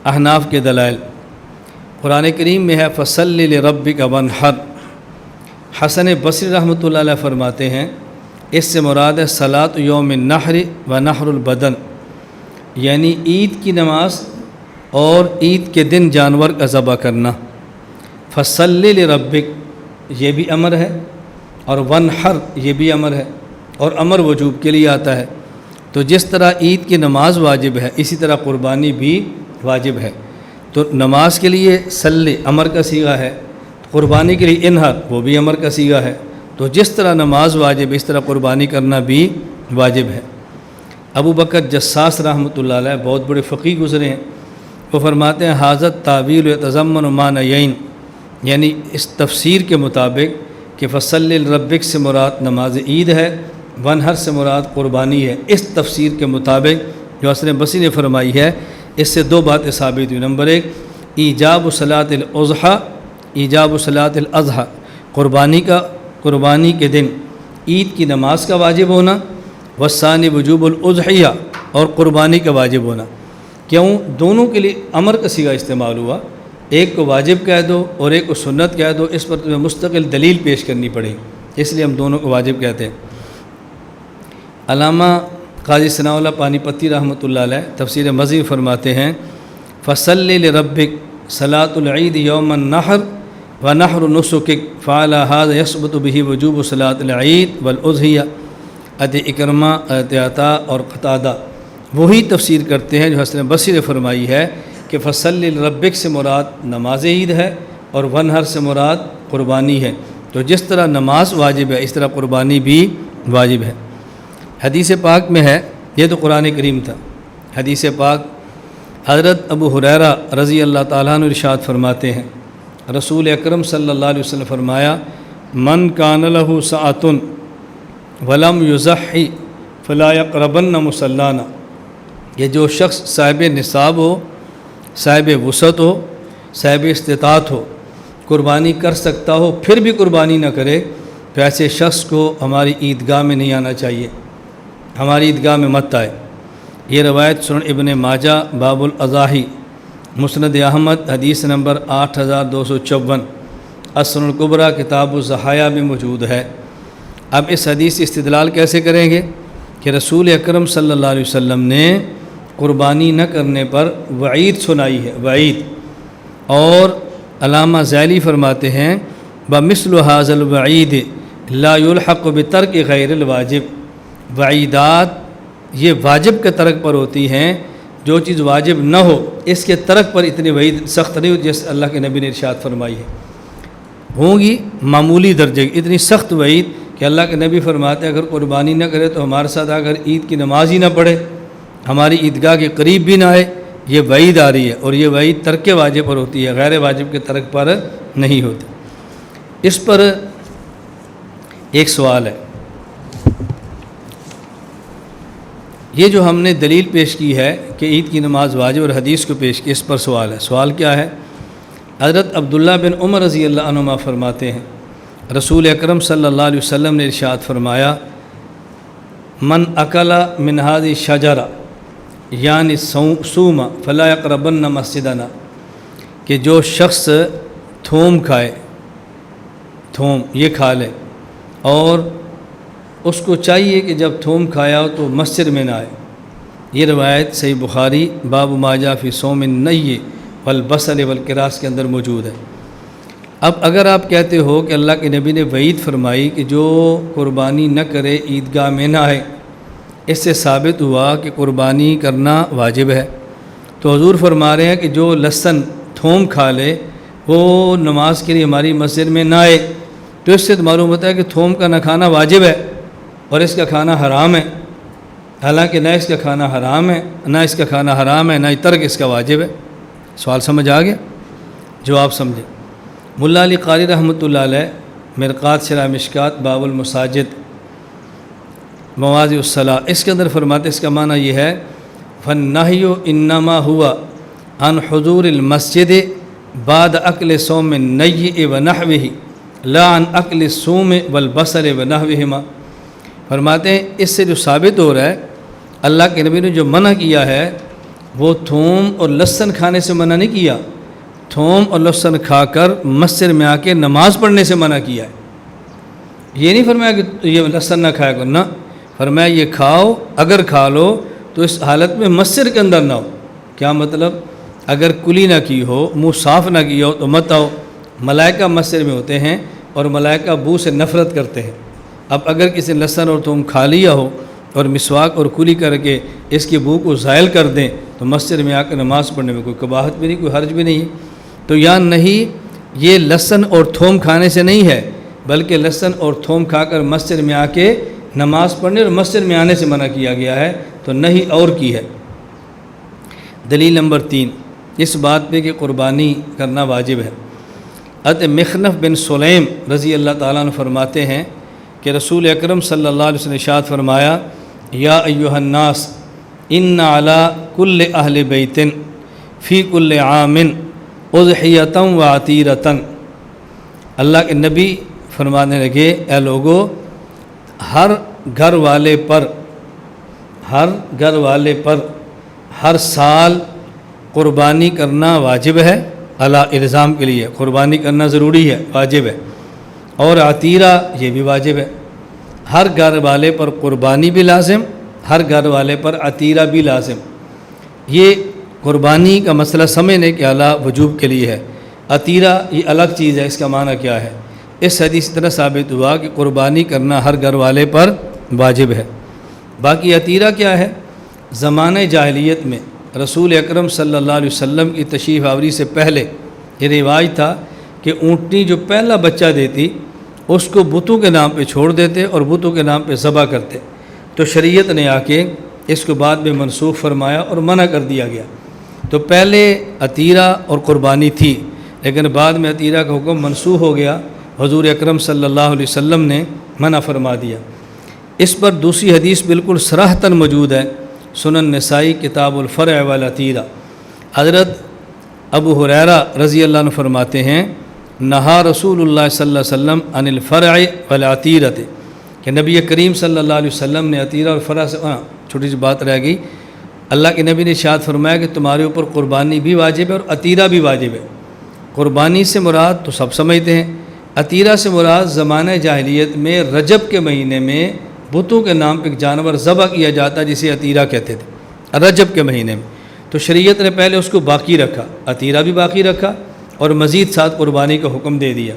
احناف کے دلائل قرآن کریم میں ہے فصلی لربک وانحر۔ حسن بصری رحمۃ اللہ علیہ فرماتے ہیں اس سے مراد ہے صلاۃ یوم النحر و نحر البدن، یعنی عید کی نماز اور عید کے دن جانور کا ذبح کرنا۔ فصلی لربک یہ بھی امر ہے اور وانحر یہ بھی امر ہے، اور امر وجوب کے لیے آتا ہے۔ تو جس طرح عید کی نماز واجب ہے اسی طرح قربانی بھی واجب ہے۔ تو نماز کے لیے صلی امر کا صیغہ ہے، قربانی کے لیے انحر وہ بھی امر کا صیغہ ہے۔ تو جس طرح نماز واجب اس طرح قربانی کرنا بھی واجب ہے۔ ابو بکر جساس رحمۃ اللہ علیہ بہت بڑے فقیہ گزرے ہیں، وہ فرماتے ہیں حاضت تعویل یتضمن معنیین، یعنی اس تفسیر کے مطابق کہ فصلی لربک سے مراد نماز عید ہے، وانحر سے مراد قربانی ہے، اس تفسیر کے مطابق جو حسن بصری نے فرمائی ہے اس سے دو باتیں ثابت ہوئی۔ نمبر ایک ایجاب صلاۃ الاضحیٰ، ایجاب صلاۃ الاضحیٰ قربانی کے دن عید کی نماز کا واجب ہونا، والثانی وجوب الاضحیہ اور قربانی کا واجب ہونا۔ کیوں؟ دونوں کے لیے امر کا صیغہ استعمال ہوا، ایک کو واجب کہہ دو اور ایک کو سنت کہہ دو، اس پر تمہیں مستقل دلیل پیش کرنی پڑے گی، اس لیے ہم دونوں کو واجب کہتے ہیں۔ علامہ قاضی ثناء اللہ پانی پتی رحمۃ اللہ علیہ تفسیر مزید فرماتے ہیں فصلی لربک صلاۃ العید یوم النحر و نحر نسکک فعلی ھذا یثبت بہ وجوب صلاۃ العید والاضحیہ۔ اکرمہ، عطا اور قتادہ وہی تفسیر کرتے ہیں جو حسن بصری نے فرمائی ہے کہ فصلی لربک سے مراد نماز عید ہے اور وانحر سے مراد قربانی ہے۔ تو جس طرح نماز واجب ہے اس طرح قربانی بھی واجب ہے۔ حدیث پاک میں ہے، یہ تو قرآن کریم تھا، حدیث پاک حضرت ابو ہریرہ رضی اللہ تعالیٰ عنہ ارشاد فرماتے ہیں رسول اکرم صلی اللہ علیہ وسلم فرمایا من کان لہ سعۃ ولم یضحی فلا یقربن مصلانا، یہ جو شخص صاحب نصاب ہو، صاحب وسعت ہو، صاحب استطاعت ہو، قربانی کر سکتا ہو پھر بھی قربانی نہ کرے، تو ایسے شخص کو ہماری عیدگاہ میں نہیں آنا چاہیے، ہماری عیدگاہ میں مت آئے۔ یہ روایت سنن ابن ماجہ باب الاضاحی، مسند احمد حدیث نمبر 8254، السنن الکبریٰ کتاب الضحایا میں موجود ہے۔ اب اس حدیث سے استدلال کیسے کریں گے کہ رسول اکرم صلی اللہ علیہ وسلم نے قربانی نہ کرنے پر وعید سنائی ہے، وعید، اور علامہ ذیلی فرماتے ہیں بمثل ھذا الوعید لا یلحق بترک غیر الواجب، وعیدات یہ واجب کے ترک پر ہوتی ہیں، جو چیز واجب نہ ہو اس کے ترک پر اتنی وعید سخت نہیں ہوتی جیسے اللہ کے نبی نے ارشاد فرمائی ہے، ہوں گی معمولی درجے کی، اتنی سخت وعید کہ اللہ کے نبی فرماتے ہیں اگر قربانی نہ کرے تو ہمارے ساتھ اگر عید کی نماز ہی نہ پڑھے، ہماری عیدگاہ کے قریب بھی نہ آئے، یہ وعید آ رہی ہے، اور یہ وعید ترک واجب پر ہوتی ہے، غیر واجب کے ترک پر نہیں ہوتی۔ اس پر ایک سوال ہے، یہ جو ہم نے دلیل پیش کی ہے کہ عید کی نماز واجب اور حدیث کو پیش کی، اس پر سوال ہے۔ سوال کیا ہے؟ حضرت عبداللہ بن عمر رضی اللہ عنہما فرماتے ہیں رسول اکرم صلی اللہ علیہ وسلم نے ارشاد فرمایا من اکل من هذه الشجرہ یعنی سوم فلا یقربن مسجدنا، کہ جو شخص تھوم کھائے، تھوم یہ کھا لے، اور اس کو چاہیے کہ جب تھوم کھایا ہو تو مسجد میں نہ آئے۔ یہ روایت صحیح بخاری باب ما جاء فی صوم النی والبصل والکراس کے اندر موجود ہے۔ اب اگر آپ کہتے ہو کہ اللہ کے نبی نے وعید فرمائی کہ جو قربانی نہ کرے عیدگاہ میں نہ آئے، اس سے ثابت ہوا کہ قربانی کرنا واجب ہے، تو حضور فرما رہے ہیں کہ جو لہسن تھوم کھا لے وہ نماز کے لیے ہماری مسجد میں نہ آئے، تو اس سے معلوم ہوتا ہے کہ تھوم کا نہ کھانا واجب ہے اور اس کا کھانا حرام ہے، حالانکہ نہ اس کا کھانا حرام ہے، نہ اس کا کھانا حرام ہے، نہ ترک اس کا واجب ہے۔ سوال سمجھ آ گیا؟ جواب سمجھے۔ ملا علی قاری رحمۃ اللہ علیہ مرقات شرح مشکات باب المساجد مواضع الصلاۃ، اس کے اندر فرماتے اس کا معنی یہ ہے فالنہی انما ہوا عن حضور المسجد بعد اکل صوم النی ونحوہ لا عن اکل الصوم والبصل ونحوہما۔ فرماتے ہیں اس سے جو ثابت ہو رہا ہے اللہ کے نبی نے جو منع کیا ہے وہ تھوم اور لہسن کھانے سے منع نہیں کیا، تھوم اور لہسن کھا کر مسجد میں آ کے نماز پڑھنے سے منع کیا ہے۔ یہ نہیں فرمایا کہ یہ لہسن نہ کھایا کرو، نہ، فرمایا یہ کھاؤ، اگر کھا لو تو اس حالت میں مسجد کے اندر نہ ہو۔ کیا مطلب؟ اگر کلی نہ کی ہو، منہ صاف نہ کیا ہو تو مت آؤ۔ ملائکہ مسجد میں ہوتے ہیں اور ملائکہ بو سے نفرت کرتے ہیں۔ اب اگر کسی نے لہسن اور تھوم کھا لیا ہو اور مسواک اور کلی کر کے اس کی بو کو زائل کر دیں تو مسجد میں آ کر نماز پڑھنے میں کوئی قباحت بھی نہیں، کوئی حرج بھی نہیں ہے۔ تو یا نہیں، یہ لہسن اور تھوم کھانے سے نہیں ہے، بلکہ لہسن اور تھوم کھا کر مسجد میں آ کے نماز پڑھنے اور مسجد میں آنے سے منع کیا گیا ہے، تو نہیں اور کی ہے۔ دلیل نمبر 3 اس بات پہ کہ قربانی کرنا واجب ہے۔ حضرت مخنف بن سلیم رضی اللہ تعالیٰ عنہ فرماتے ہیں کہ رسول اکرم صلی اللہ علیہ وسلم نے ارشاد فرمایا، یا ایھا الناس ان علی کل اہل بیت فی کل عام اضحیۃ و عتیرۃ۔ اللہ کے نبی فرمانے لگے، اے لوگو، ہر گھر والے پر ہر سال قربانی کرنا واجب ہے، اعلیٰ الزام کے لیے قربانی کرنا ضروری ہے، واجب ہے، اور عتیرہ یہ بھی واجب ہے۔ ہر گھر والے پر قربانی بھی لازم، ہر گھر والے پر عتیرہ بھی لازم۔ یہ قربانی کا مسئلہ سمجھنے کے اعلیٰ وجوب کے لیے ہے۔ عتیرہ یہ الگ چیز ہے، اس کا معنی کیا ہے؟ اس حدیث کی طرح ثابت ہوا کہ قربانی کرنا ہر گھر والے پر واجب ہے۔ باقی عتیرہ کیا ہے؟ زمانہ جاہلیت میں رسول اکرم صلی اللہ علیہ وسلم کی تشریف آوری سے پہلے یہ رواج تھا کہ اونٹنی جو پہلا بچہ دیتی اس کو بتوں کے نام پہ چھوڑ دیتے اور بتوں کے نام پہ ذبح کرتے، تو شریعت نے آ کے اس کو بعد میں منسوخ فرمایا اور منع کر دیا گیا۔ تو پہلے عتیرہ اور قربانی تھی، لیکن بعد میں عتیرہ کا حکم منسوخ ہو گیا، حضور اکرم صلی اللہ علیہ وسلم نے منع فرما دیا۔ اس پر دوسری حدیث بالکل صراحتاً موجود ہے، سنن نسائی کتاب الفرع والعتیرہ۔ حضرت ابو ہریرہ رضی اللہ عنہ فرماتے ہیں، نہا رسول اللہ صلی اللہ علیہ وسلم عن الفرع والعتیرہ، کہ نبی کریم صلی اللہ علیہ وسلم نے عتیرہ اور فرع سے چھوٹی سی بات رہ گئی، اللہ کے نبی نے ارشاد فرمایا کہ تمہارے اوپر قربانی بھی واجب ہے اور عتیرہ بھی واجب ہے۔ قربانی سے مراد تو سب سمجھتے ہیں، عتیرہ سے مراد زمانہ جاہلیت میں رجب کے مہینے میں بتوں کے نام پہ ایک جانور ذبح کیا جاتا جسے عتیرہ کہتے تھے، رجب کے مہینے میں۔ تو شریعت نے پہلے اس کو باقی رکھا، عتیرہ بھی باقی رکھا اور مزید ساتھ قربانی کا حکم دے دیا۔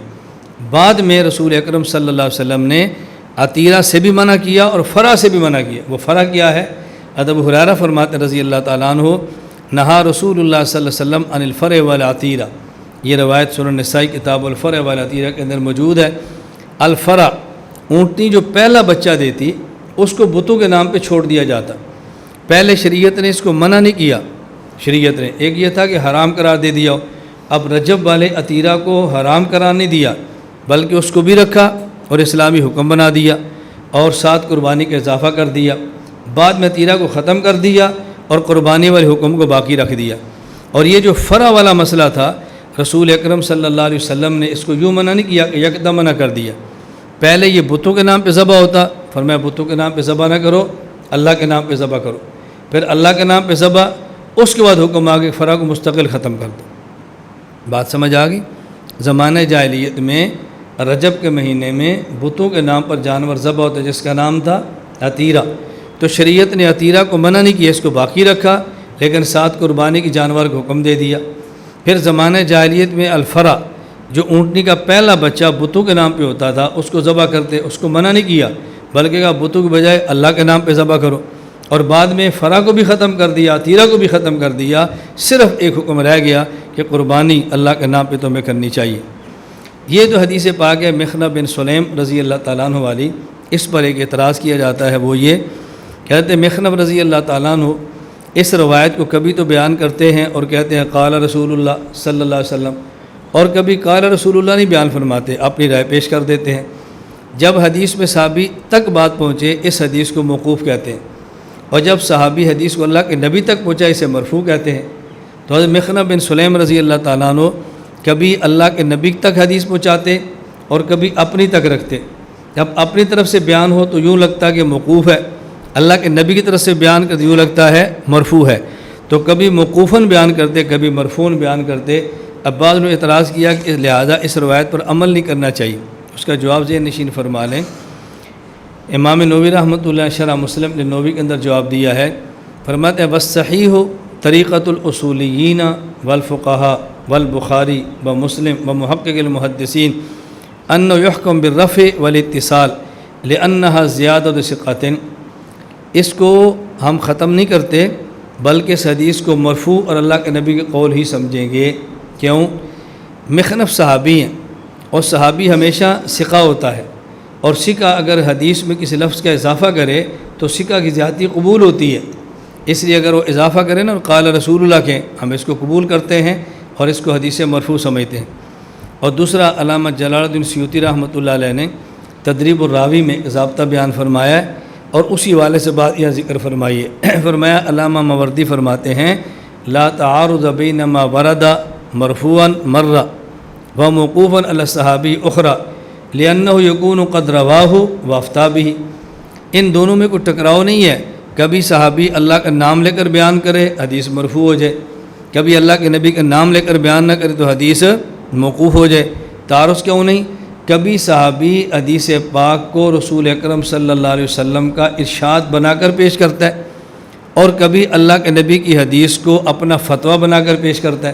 بعد میں رسول اکرم صلی اللہ علیہ وسلم نے عتیرہ سے بھی منع کیا اور فرع سے بھی منع کیا۔ وہ فرع کیا ہے؟ ابو ہریرہ فرماتے رضی اللہ تعالیٰ عنہ، نہا رسول اللہ صلی اللہ علیہ وسلم عن الفرع والعتیرہ۔ یہ روایت سنن نسائی کتاب الفرع والعتیرہ کے اندر موجود ہے۔ الفرع اونٹنی جو پہلا بچہ دیتی اس کو بتوں کے نام پہ چھوڑ دیا جاتا۔ پہلے شریعت نے اس کو منع نہیں کیا، شریعت نے ایک یہ تھا کہ حرام قرار دے دیا، اب رجب والے عتیرہ کو حرام قرار نہیں دیا بلکہ اس کو بھی رکھا اور اسلامی حکم بنا دیا اور ساتھ قربانی کا اضافہ کر دیا۔ بعد میں عتیرہ کو ختم کر دیا اور قربانی والے حکم کو باقی رکھ دیا۔ اور یہ جو فرع والا مسئلہ تھا، رسول اکرم صلی اللہ علیہ وسلم نے اس کو یوں منع نہیں کیا کہ یکدم منع کر دیا۔ پہلے یہ بتوں کے نام پہ ذبح ہوتا، فرمایا بتوں کے نام پہ ذبح نہ کرو، اللہ کے نام پہ ذبح کرو۔ پھر اللہ کے نام پہ ذبح، اس کے بعد حکم آگے فرع کو مستقل ختم کر دو۔ بات سمجھ آ گئی؟ زمانہ جاہلیت میں رجب کے مہینے میں بتوں کے نام پر جانور ذبح ہوتا جس کا نام تھا عتیرہ، تو شریعت نے عتیرہ کو منع نہیں کیا، اس کو باقی رکھا لیکن ساتھ قربانی کی جانور کو حکم دے دیا۔ پھر زمانہ جاہلیت میں الفرع جو اونٹنی کا پہلا بچہ بتوں کے نام پہ ہوتا تھا اس کو ذبح کرتے، اس کو منع نہیں کیا بلکہ کہا بتوں کے بجائے اللہ کے نام پہ ذبح کرو۔ اور بعد میں فرع کو بھی ختم کر دیا، عتیرہ کو بھی ختم کر دیا، صرف ایک حکم رہ گیا کہ قربانی اللہ کے نام پہ تمہیں کرنی چاہیے۔ یہ جو حدیث پاک ہے مخنف بن سلیم رضی اللہ تعالیٰ عنہ والی، اس پر ایک اعتراض کیا جاتا ہے، وہ یہ کہتے ہیں مخنف رضی اللہ تعالیٰ عنہ اس روایت کو کبھی تو بیان کرتے ہیں اور کہتے ہیں قال رسول اللہ صلی اللہ علیہ وسلم، اور کبھی قال رسول اللہ نہیں بیان فرماتے، اپنی رائے پیش کر دیتے ہیں۔ جب حدیث میں صحابی تک بات پہنچے اس حدیث کو موقوف کہتے ہیں، اور جب صحابی حدیث کو اللہ کے نبی تک پہنچا اسے مرفوع کہتے ہیں۔ تو حضرت مخنف بن سلیم رضی اللہ تعالیٰ عنہ کبھی اللہ کے نبی تک حدیث پہنچاتے اور کبھی اپنی تک رکھتے۔ جب اپنی طرف سے بیان ہو تو یوں لگتا کہ موقوف ہے، اللہ کے نبی کی طرف سے بیان کر یوں لگتا ہے مرفوع ہے۔ تو کبھی موقوفاً بیان کرتے کبھی مرفوعاً بیان کرتے۔ اب بعض نے اعتراض کیا کہ لہٰذا اس روایت پر عمل نہیں کرنا چاہیے۔ اس کا جواب ذہن نشین فرما لیں۔ امام نووی رحمۃ اللہ شرح مسلم نے نووی کے اندر جواب دیا ہے، فرماتے ہیں والصحیح طریقۃ الاصولیین والفقہاء والبخاری ومسلم ومحقق المحدثین انہ یحکم بالرفع والاتصال لانہا زیادۃ ثقۃ۔ اس کو ہم ختم نہیں کرتے بلکہ اس حدیث کو مرفوع اور اللہ کے نبی کے قول ہی سمجھیں گے۔ کیوں؟ مخنف صحابی ہیں اور صحابی ہمیشہ ثقہ ہوتا ہے، اور ثقہ اگر حدیث میں کسی لفظ کا اضافہ کرے تو ثقہ کی زیادتی قبول ہوتی ہے، اس لیے اگر وہ اضافہ کرے نا اور قال رسول اللہ کے، ہم اس کو قبول کرتے ہیں اور اس کو حدیث مرفوع سمجھتے ہیں۔ اور دوسرا علامہ جلال الدین سیوطی رحمۃ اللہ علیہ نے تدریب الراوی میں ضابطہ بیان فرمایا ہے، اور اسی والے سے بات یہ ذکر فرمائیے۔ فرمایا علامہ ماوردی فرماتے ہیں لا تعارض بین ما ورد مرفوعا مرہ وموقوفا علی الصحابی اخرى لأنہ یکون قد رواہ وافتى بہ۔ ان دونوں میں کوئی ٹکراؤ نہیں ہے، کبھی صحابی اللہ کا نام لے کر بیان کرے حدیث مرفوع ہو جائے، کبھی اللہ کے نبی کا نام لے کر بیان نہ کرے تو حدیث موقوف ہو جائے۔ تعارض کیوں نہیں؟ کبھی صحابی حدیث پاک کو رسول اکرم صلی اللہ علیہ وسلم کا ارشاد بنا کر پیش کرتا ہے، اور کبھی اللہ کے نبی کی حدیث کو اپنا فتویٰ بنا کر پیش کرتا ہے۔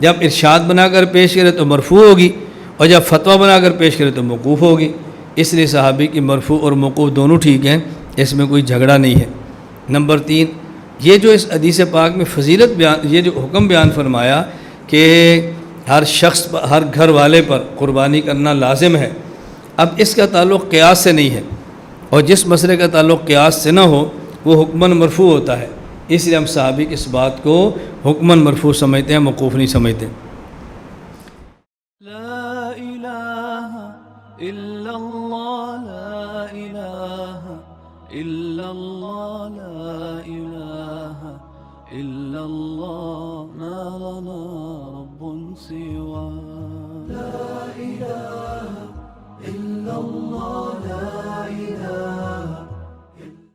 جب ارشاد بنا کر پیش کرے تو مرفوع ہوگی، اور جب فتویٰ بنا کر پیش کرے تو موقوف ہوگی۔ اس لیے صحابی کی مرفوع اور موقوف دونوں ٹھیک ہیں، اس میں کوئی جھگڑا نہیں ہے۔ نمبر 3، یہ جو اس حدیث پاک میں فضیلت بیان، یہ جو حکم بیان فرمایا کہ ہر شخص ہر گھر والے پر قربانی کرنا لازم ہے، اب اس کا تعلق قیاس سے نہیں ہے، اور جس مسئلے کا تعلق قیاس سے نہ ہو وہ حکماً مرفوع ہوتا ہے، اس لیے ہم صحابی کی اس بات کو حکماً مرفوع سمجھتے ہیں، موقوف نہیں سمجھتے۔ لا الہ الا اللہ، لا الہ الا اللہ، لا الہ الا اللہ، ما لنا رب سواه۔